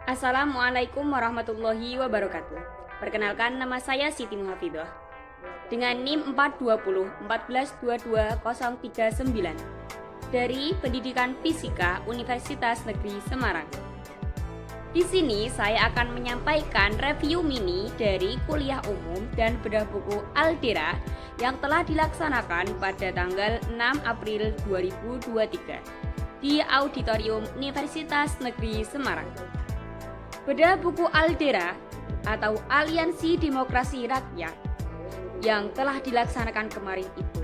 Assalamualaikum warahmatullahi wabarakatuh. Perkenalkan, nama saya Siti Muhafidah dengan NIM 420 1422039 dari Pendidikan Fisika Universitas Negeri Semarang. Di sini saya akan menyampaikan review mini dari kuliah umum dan bedah buku Aldera yang telah dilaksanakan pada tanggal 6 April 2023 di Auditorium Universitas Negeri Semarang. Bedah buku Aldera atau Aliansi Demokrasi Rakyat yang telah dilaksanakan kemarin itu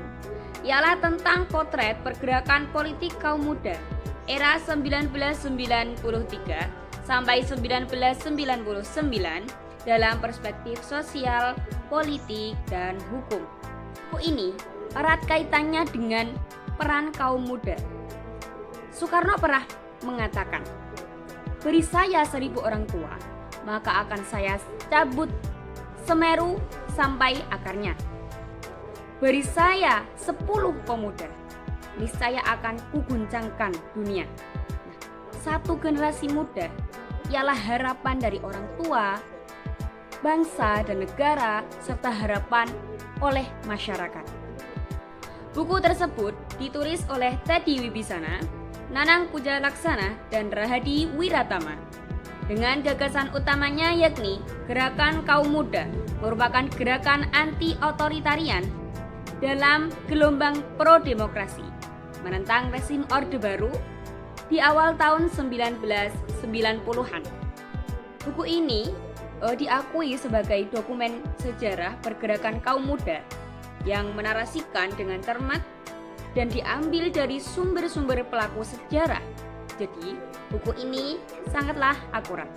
ialah tentang potret pergerakan politik kaum muda era 1993 sampai 1999 dalam perspektif sosial, politik, dan hukum. Buku ini erat kaitannya dengan peran kaum muda. Soekarno pernah mengatakan, "Beri saya 1000 orang tua, maka akan saya cabut Semeru sampai akarnya. Beri saya 10 pemuda, niscaya akan kuguncangkan dunia." Satu generasi muda ialah harapan dari orang tua, bangsa dan negara, serta harapan oleh masyarakat. Buku tersebut ditulis oleh Teddy Wibisana, Nanang Puja Laksana, dan Rahadi Wiratama. Dengan gagasan utamanya yakni gerakan kaum muda merupakan gerakan anti-otoritarian dalam gelombang pro-demokrasi, menentang rezim Orde Baru di awal tahun 1990-an. Buku ini diakui sebagai dokumen sejarah pergerakan kaum muda yang menarasikan dengan cermat dan diambil dari sumber-sumber pelaku sejarah. Jadi, buku ini sangatlah akurat.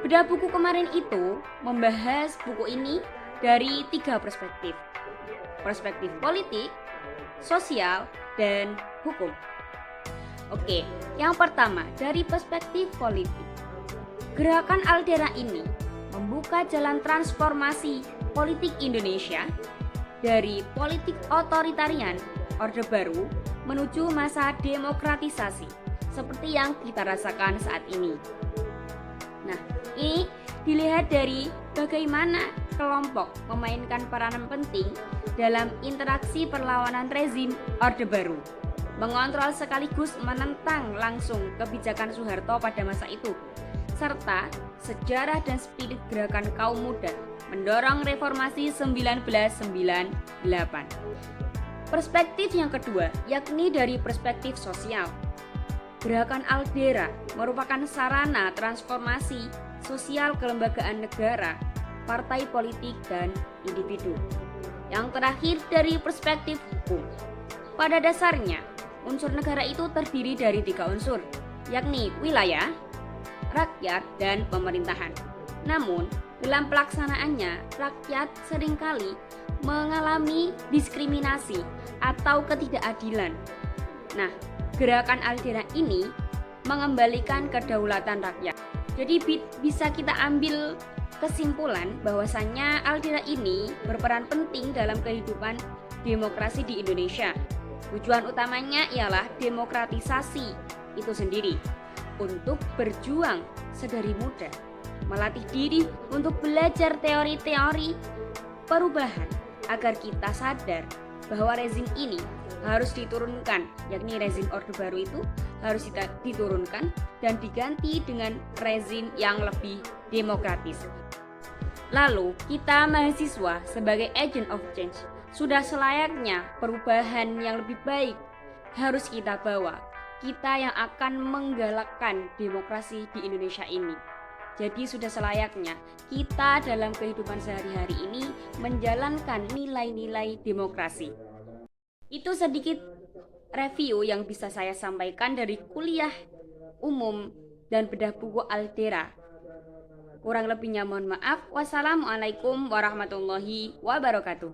Bedah buku kemarin itu membahas buku ini dari 3 perspektif. Perspektif politik, sosial, dan hukum. Oke, yang pertama dari perspektif politik. Gerakan Aldera ini membuka jalan transformasi politik Indonesia dari politik otoritarian Orde Baru menuju masa demokratisasi seperti yang kita rasakan saat ini. Nah, ini dilihat dari bagaimana kelompok memainkan peranan penting dalam interaksi perlawanan rezim Orde Baru, mengontrol sekaligus menentang langsung kebijakan Soeharto pada masa itu, serta sejarah dan spirit gerakan kaum muda mendorong reformasi 1998. Perspektif yang kedua yakni dari perspektif sosial. Gerakan Aldera merupakan sarana transformasi sosial kelembagaan negara, partai politik, dan individu. Yang terakhir dari perspektif hukum. Pada dasarnya, unsur negara itu terdiri dari 3 unsur, yakni wilayah, rakyat, dan pemerintahan. Namun, dalam pelaksanaannya, rakyat seringkali mengalami diskriminasi atau ketidakadilan. Nah, gerakan Aldera ini mengembalikan kedaulatan rakyat. Jadi bisa kita ambil kesimpulan bahwasannya Aldera ini berperan penting dalam kehidupan demokrasi di Indonesia. Tujuan utamanya ialah demokratisasi itu sendiri, untuk berjuang sedari muda, melatih diri untuk belajar teori-teori perubahan agar kita sadar bahwa rezim ini harus diturunkan, yakni rezim Orde Baru itu harus diturunkan dan diganti dengan rezim yang lebih demokratis. Lalu kita mahasiswa sebagai agent of change sudah selayaknya perubahan yang lebih baik harus kita bawa. Kita yang akan menggalakkan demokrasi di Indonesia ini. Jadi sudah selayaknya kita dalam kehidupan sehari-hari ini menjalankan nilai-nilai demokrasi. Itu sedikit review yang bisa saya sampaikan dari kuliah umum dan bedah buku Aldera. Kurang lebihnya mohon maaf. Wassalamualaikum warahmatullahi wabarakatuh.